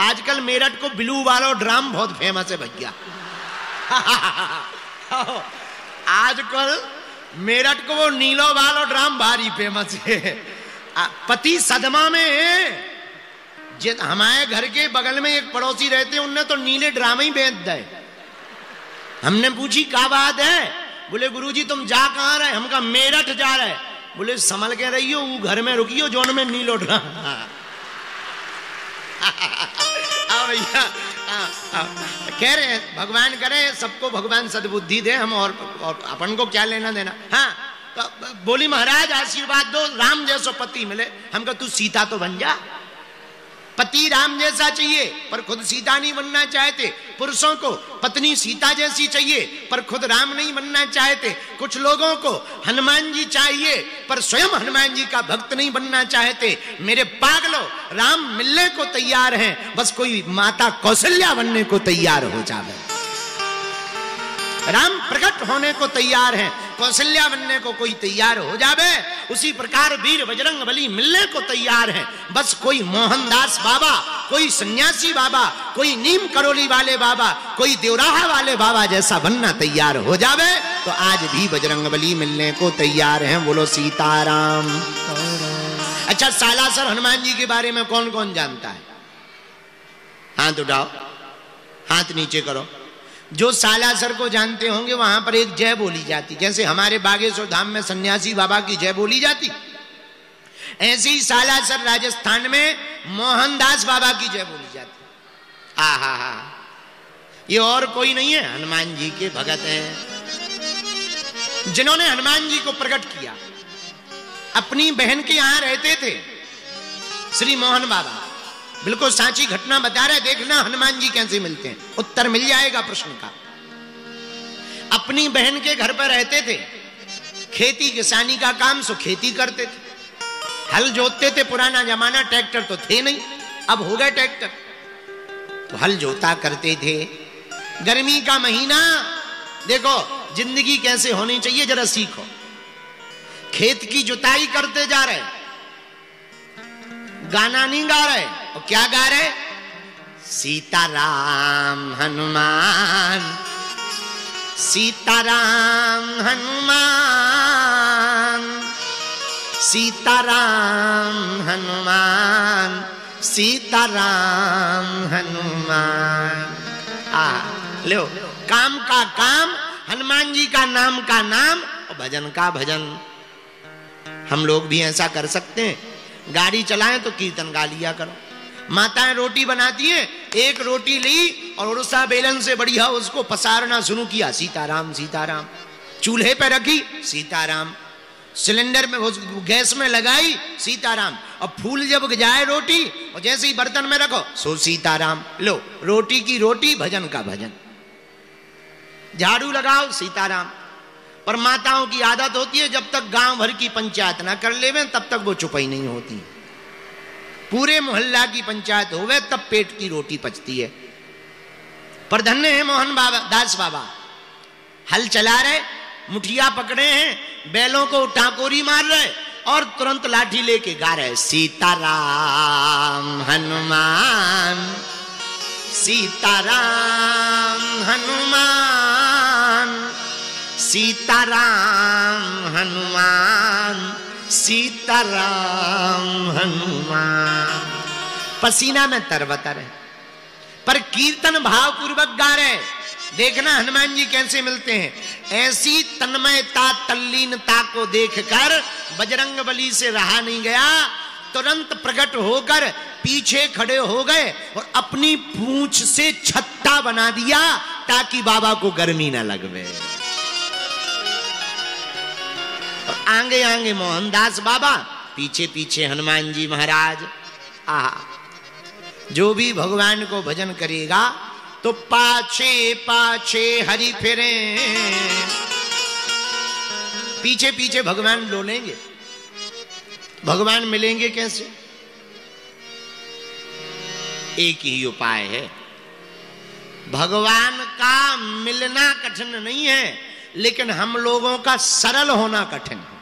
आजकल मेरठ को ब्लू वाला ड्राम बहुत फेमस है भैया। आजकल मेरठ को वो नीलो वाला ड्राम भारी फेमस है। पति सदमा में है। हमारे घर के बगल में एक पड़ोसी रहते हैं, उनने तो नीले ड्राम ही बेच दे। हमने पूछी क्या बात है? बोले गुरुजी तुम जा कहाँ रहे? हम कहा मेरठ जा रहे। बोले संभल के रहियो, वो घर में रुकियो जोन में नीलो ड्राम। भैया कह रहे हैं भगवान करे सबको भगवान सद्बुद्धि दे, हम और अपन को क्या लेना देना। हाँ तो बोली महाराज आशीर्वाद दो, राम जैसा पति मिले। हम कहा तू सीता तो बन जा। पति राम जैसा चाहिए पर खुद सीता नहीं बनना चाहते। पुरुषों को पत्नी सीता जैसी चाहिए पर खुद राम नहीं बनना चाहते। कुछ लोगों को हनुमान जी चाहिए पर स्वयं हनुमान जी का भक्त नहीं बनना चाहते। मेरे पागलों, राम मिलने को तैयार हैं, बस कोई माता कौशल्या बनने को तैयार हो जावे। राम प्रकट होने को तैयार हैं, कौशल्या बनने को कोई तैयार हो जावे। उसी प्रकार वीर बजरंग बली मिलने को तैयार हैं, बस कोई मोहनदास बाबा, कोई सन्यासी बाबा, कोई नीम करोली वाले बाबा, कोई देवराहा वाले बाबा जैसा बनना तैयार हो जावे। तो आज भी बजरंग बली मिलने को तैयार हैं। बोलो सीताराम। अच्छा सालासर हनुमान जी के बारे में कौन कौन जानता है? हाथ उठाओ, हाथ नीचे करो। जो सालासर को जानते होंगे वहां पर एक जय बोली जाती, जैसे हमारे बागेश्वर धाम में सन्यासी बाबा की जय बोली जाती, ऐसे ही सालासर राजस्थान में मोहनदास बाबा की जय बोली जाती। आहा हा, ये और कोई नहीं है, हनुमान जी के भगत हैं जिन्होंने हनुमान जी को प्रकट किया। अपनी बहन के यहां रहते थे श्री मोहन बाबा। बिल्कुल सांची घटना बता रहे, देखना हनुमान जी कैसे मिलते हैं, उत्तर मिल जाएगा प्रश्न का। अपनी बहन के घर पर रहते थे, खेती किसानी का काम सो खेती करते थे, हल जोतते थे। पुराना जमाना, ट्रैक्टर तो थे नहीं, अब हो गए ट्रैक्टर। तो हल जोता करते थे। गर्मी का महीना, देखो जिंदगी कैसे होनी चाहिए जरा सीखो। खेत की जुताई करते जा रहे, गाना नहीं गा रहे, और क्या गा रहे? सीताराम हनुमान, सीताराम हनुमान, सीताराम हनुमान, सीताराम हनुमान। लो, काम का काम, हनुमान जी का नाम और भजन का भजन। हम लोग भी ऐसा कर सकते हैं। गाड़ी चलाएं तो कीर्तन गा लिया करो। माताएं रोटी बनाती हैं, एक रोटी ली और उड़सा बेलन से बढ़िया उसको पसारना शुरू किया, सीताराम सीताराम। चूल्हे पे रखी, सीताराम। सिलेंडर में गैस में लगाई, सीताराम। और फूल जब जाए रोटी और जैसे ही बर्तन में रखो सो सीताराम। लो, रोटी की रोटी, भजन का भजन। झाड़ू लगाओ, सीताराम। पर माताओं की आदत होती है जब तक गांव भर की पंचायत ना कर लेवे तब तक वो चुप ही नहीं होती। पूरे मोहल्ला की पंचायत होवे तब पेट की रोटी पचती है। पर धन्य है मोहन बाबा, दास बाबा। हल चला रहे, मुठिया पकड़े हैं, बैलों को टाकोरी मार रहे और तुरंत लाठी लेके गा रहे, सीताराम हनुमान, सीताराम हनुमान, सीताराम हनुमान, सीताराम हनुमान। पसीना में तरबतर है पर कीर्तन भाव पूर्वक गा रहे। देखना हनुमान जी कैसे मिलते हैं। ऐसी तन्मयता, तल्लीनता को देखकर बजरंगबली से रहा नहीं गया, तुरंत प्रकट होकर पीछे खड़े हो गए और अपनी पूंछ से छत्ता बना दिया ताकि बाबा को गर्मी न लगवे। और आगे आगे मोहनदास बाबा, पीछे पीछे हनुमान जी महाराज। जो भी भगवान को भजन करेगा तो पाछे पाछे हरि फिरे, पीछे पीछे भगवान डोलेंगे। भगवान मिलेंगे कैसे? एक ही उपाय है। भगवान का मिलना कठिन नहीं है, लेकिन हम लोगों का सरल होना कठिन है।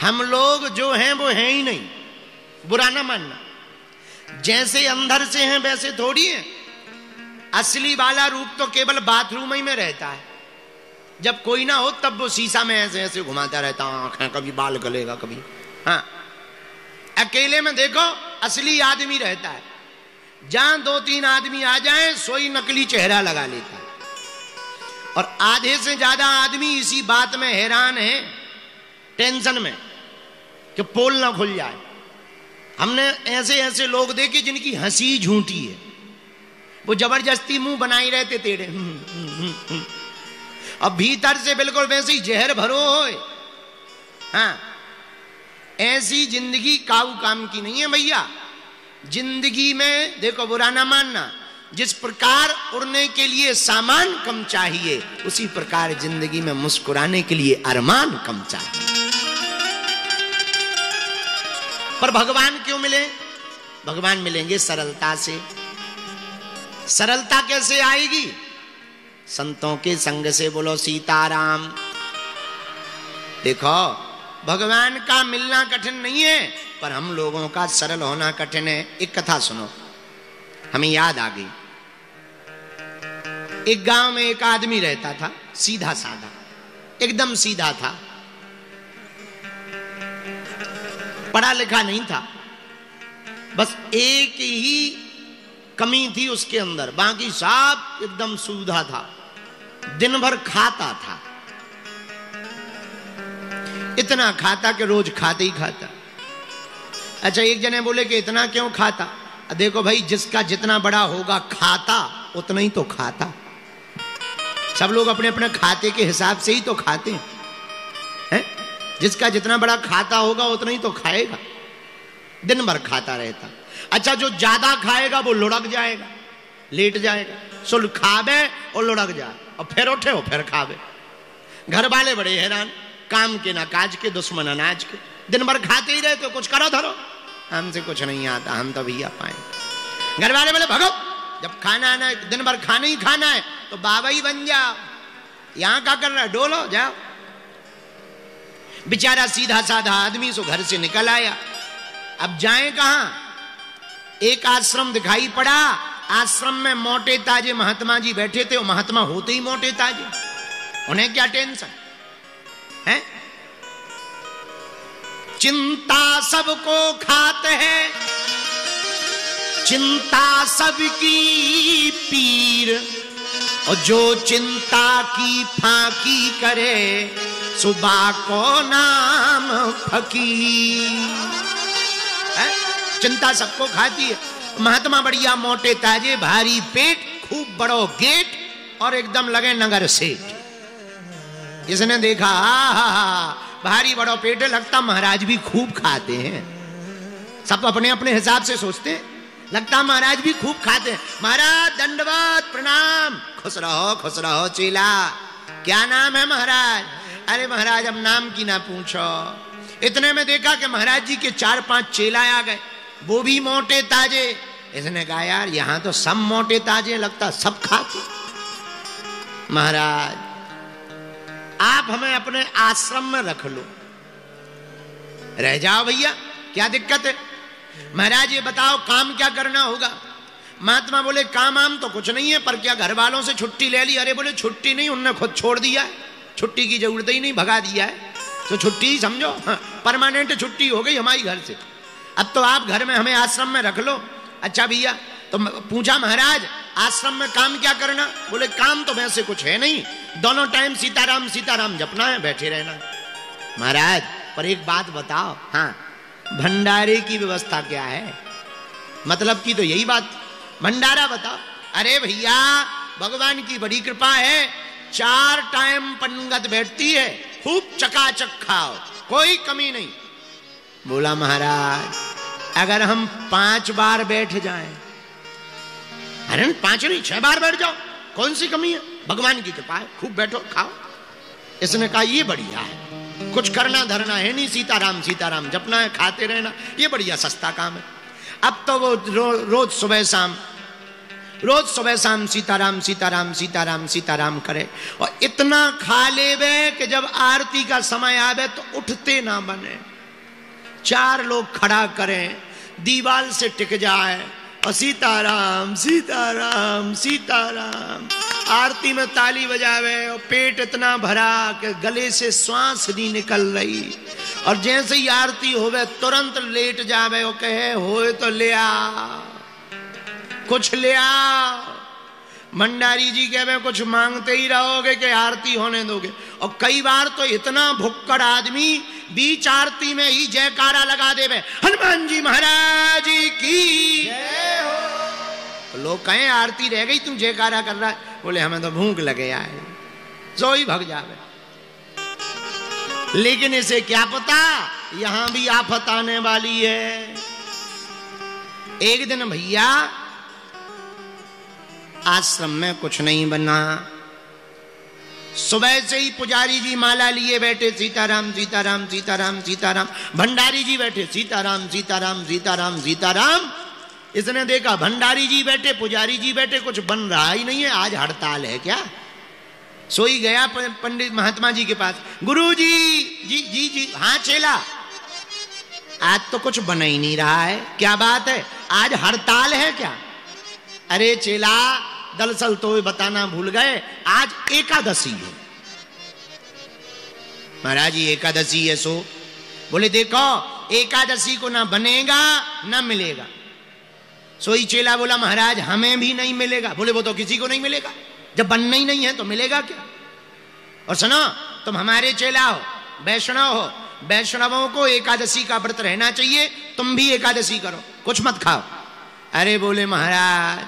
हम लोग जो हैं वो हैं ही नहीं, बुरा ना मानना। जैसे अंदर से हैं वैसे थोड़ी है। असली वाला रूप तो केवल बाथरूम ही में रहता है। जब कोई ना हो तब वो शीशा में ऐसे ऐसे घुमाता रहता, आंखें कभी बाल गलेगा कभी। हाँ, अकेले में देखो असली आदमी रहता है। जहां 2-3 आदमी आ जाए सोई नकली चेहरा लगा लेता है। और आधे से ज्यादा आदमी इसी बात में हैरान है, टेंशन में कि पोल ना खुल जाए। हमने ऐसे ऐसे लोग देखे जिनकी हंसी झूठी है, वो जबरदस्ती मुंह बनाए रहते टेढ़े, अब भीतर से बिल्कुल वैसे ही जहर भरो होए। हाँ, ऐसी जिंदगी काऊ काम की नहीं है भैया। जिंदगी में देखो, बुरा ना मानना, जिस प्रकार उड़ने के लिए सामान कम चाहिए उसी प्रकार जिंदगी में मुस्कुराने के लिए अरमान कम चाहिए। पर भगवान क्यों मिले? भगवान मिलेंगे सरलता से। सरलता कैसे आएगी? संतों के संग से। बोलो सीताराम। देखो, भगवान का मिलना कठिन नहीं है, पर हम लोगों का सरल होना कठिन है। एक कथा सुनो, हमें याद आ गई। एक गांव में एक आदमी रहता था, सीधा साधा, एकदम सीधा था, पढ़ा लिखा नहीं था। बस एक ही कमी थी उसके अंदर, बाकी सब एकदम सूधा था। दिन भर खाता था, इतना खाता कि रोज खाते ही खाता। अच्छा, एक जने बोले कि इतना क्यों खाता? देखो भाई, जिसका जितना बड़ा होगा खाता उतना ही तो खाता। सब लोग अपने अपने खाते के हिसाब से ही तो खाते हैं। जिसका जितना बड़ा खाता होगा उतना ही तो खाएगा। दिन भर खाता रहता। अच्छा, जो ज्यादा खाएगा वो लुढ़क जाएगा, लेट जाएगा, सुल खावे और लुढ़क जाए, और फिर उठे हो फिर खावे। घर वाले बड़े हैरान, काम के ना काज के, दुश्मन अनाज के, दिन भर खाते ही रहते हो, कुछ करो धरो। हमसे कुछ नहीं आता, हम तो भैया पाए। घर वाले बोले भगो, जब खाना आना है, दिन भर खाना ही खाना है तो बाबा ही बन जाओ। यहां क्या कर रहा है? डोलो जाओ। बेचारा सीधा साधा आदमी सो घर से निकल आया। अब जाए कहां? एक आश्रम दिखाई पड़ा। आश्रम में मोटे ताजे महात्मा जी बैठे थे। वो महात्मा होते ही मोटे ताजे, उन्हें क्या टेंशन है? चिंता सबको खाते हैं, चिंता सबकी पीर, और जो चिंता की फाकी करे सुबह को नाम फकीर। चिंता सबको खाती है। महात्मा बढ़िया मोटे ताजे, भारी पेट, खूब बड़ो गेट, और एकदम लगे नगर सेठ। इसने देखा, भारी बड़ो पेट, लगता महाराज भी खूब खाते हैं। सब अपने अपने हिसाब से सोचते हैं, लगता महाराज भी खूब खाते हैं। महाराज दंडवत प्रणाम। खुश रहो चेला। क्या नाम है महाराज? अरे महाराज, अब नाम की ना पूछो। इतने में देखा कि महाराज जी के 4-5 चेला आ गए, वो भी मोटे ताजे। इसने कहा, यार यहां तो सब मोटे ताजे, लगता सब खाते। महाराज, आप हमें अपने आश्रम में रख लो, रह जाओ भैया, क्या दिक्कत है? महाराज ये बताओ काम क्या करना होगा? महात्मा बोले, काम आम तो कुछ नहीं है, पर क्या घर वालों से छुट्टी ले ली? अरे बोले, छुट्टी नहीं, उनने खुद छोड़ दिया है, छुट्टी की जरूरत ही नहीं, भगा दिया है, तो छुट्टी ही समझो। हाँ, परमानेंट छुट्टी हो गई हमारी घर से। अब तो आप घर में हमें आश्रम में रख लो। अच्छा भैया, तो पूछा महाराज आश्रम में काम क्या करना? बोले, काम तो वैसे कुछ है नहीं, दोनों टाइम सीताराम सीताराम जपना है, बैठे रहना। महाराज, पर एक बात बताओ, हाँ, भंडारे की व्यवस्था क्या है? मतलब की तो यही बात, भंडारा बताओ। अरे भैया, भगवान की बड़ी कृपा है, 4 टाइम पंगत बैठती है, खूब चकाचक खाओ, कोई कमी नहीं। बोला, महाराज अगर हम 5 बार बैठ जाएं? अरे 5 नहीं, 6 बार बैठ जाओ, कौन सी कमी है? भगवान की कृपा है, खूब बैठो खाओ। इसने कहा, ये बढ़िया है, कुछ करना धरना है नहीं, सीताराम सीताराम जपना है, खाते रहना, ये बढ़िया सस्ता काम है। अब तो वो रोज सुबह शाम सीताराम सीताराम सीताराम सीताराम करे, और इतना खा लेवे कि जब आरती का समय आवे तो उठते ना बने। 4 लोग खड़ा करें, दीवाल से टिक जाए और सीताराम सीताराम सीताराम आरती में ताली बजावे और पेट इतना भरा कि गले से श्वास नहीं निकल रही, और जैसे ही आरती होवे तुरंत लेट जावे और कहे होए तो ले आ, कुछ ले आ। भंडारी जी कहे कुछ मांगते ही रहोगे कि आरती होने दोगे। और कई बार तो इतना भुक्कड़ आदमी बीच आरती में ही जयकारा लगा देवे, हनुमान जी महाराज की जय हो। तो लोग कहें आरती रह गई तुम जयकारा कर रहा है, बोले हमें तो भूख लगे आए, सो ही भग जावे। लेकिन इसे क्या पता यहां भी आफत आने वाली है। एक दिन भैया आश्रम में कुछ नहीं बना, सुबह से ही पुजारी जी माला लिए बैठे, सीताराम सीताराम सीताराम सीताराम। भंडारी जी बैठे सीताराम सीताराम सीताराम सीताराम। इसने देखा भंडारी जी बैठे, पुजारी जी बैठे, कुछ बन रहा ही नहीं है, आज हड़ताल है क्या। सोई गया पंडित महात्मा जी के पास, गुरु जी जी जी जी हाँ चेला, आज तो कुछ बन ही नहीं रहा है, क्या बात है, आज हड़ताल है क्या। अरे चेला दरअसल तो बताना भूल गए, आज एकादशी है। महाराज जी एकादशी है सो। बोले देखो एकादशी को ना बनेगा ना मिलेगा। सोई चेला बोला महाराज हमें भी नहीं मिलेगा। बोले वो तो किसी को नहीं मिलेगा, जब बनना ही नहीं है तो मिलेगा क्या। और सुनो तुम हमारे चेला हो, वैष्णव हो, वैष्णवों को एकादशी का व्रत रहना चाहिए, तुम भी एकादशी करो, कुछ मत खाओ। अरे बोले महाराज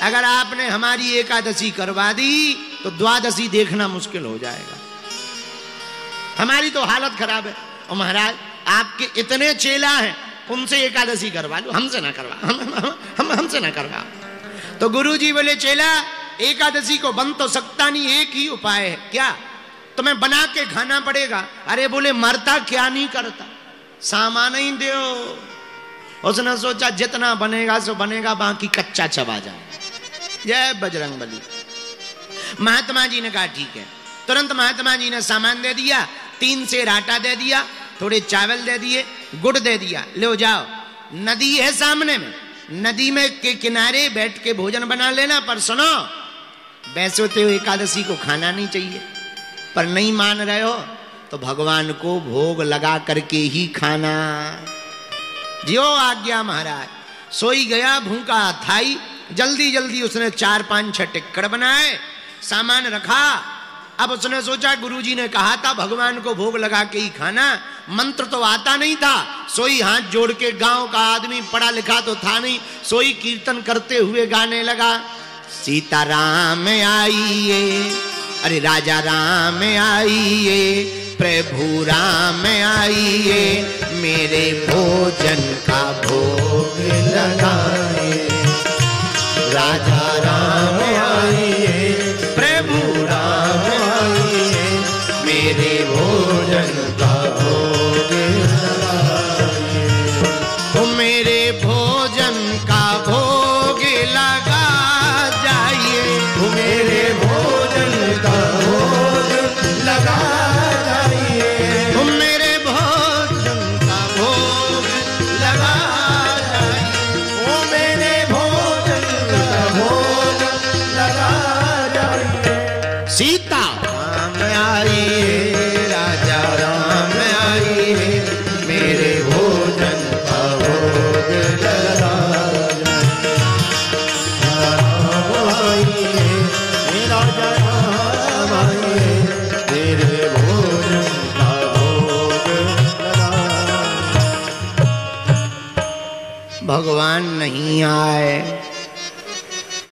अगर आपने हमारी एकादशी करवा दी तो द्वादशी देखना मुश्किल हो जाएगा, हमारी तो हालत खराब है। और महाराज आपके इतने चेला हैं, उनसे एकादशी करवा लो, हमसे ना करवा, हमसे ना करवा। तो गुरुजी बोले चेला एकादशी को बन तो सकता नहीं, एक ही उपाय है। क्या? तुम्हें बना के खाना पड़ेगा। अरे बोले मरता क्या नहीं करता, सामान ही दो। उसने सोचा जितना बनेगा सो बनेगा, बाकी कच्चा चबा जाए। जय बजरंगबली। महात्मा जी ने कहा ठीक है। तुरंत महात्मा जी ने सामान दे दिया, 3 सेर आटा दे दिया, थोड़े चावल दे दिए, गुड़ दे दिया, ले जाओ नदी है सामने में, नदी में के किनारे बैठ के भोजन बना लेना। पर सुनो वैसे तो एकादशी को खाना नहीं चाहिए, पर नहीं मान रहे हो तो भगवान को भोग लगा करके ही खाना। जियो आज्ञा महाराज। सोई गया भूखा थाई, जल्दी जल्दी उसने 4-5-6 टिक्कड़ बनाए, सामान रखा। अब उसने सोचा गुरुजी ने कहा था भगवान को भोग लगा के ही खाना, मंत्र तो आता नहीं था। सोई हाथ जोड़ के, गांव का आदमी पढ़ा लिखा तो था नहीं, सोई कीर्तन करते हुए गाने लगा, सीताराम आइए, अरे राजा राम आइए, प्रभु राम आइए, मेरे भोजन का भोग लगाए। राजा राम आइए, प्रभु राम आइए, मेरे भोजन का भोग लगाए। ओ मेरे भोजन का भोग लगा जाइए, ओ मेरे भोजन का भोग लगा जाइए, ओ मेरे भोजन का भोग लगा जाइए, ओ मेरे भोजन का भोग लगा जाइए। सीता राम आइए, राजा राम आइए, मेरे भोजन का भोग लगा जाइए। राम आइए, राजा राम आइए, मेरे भोजन का भोग लगा। भगवान नहीं आए,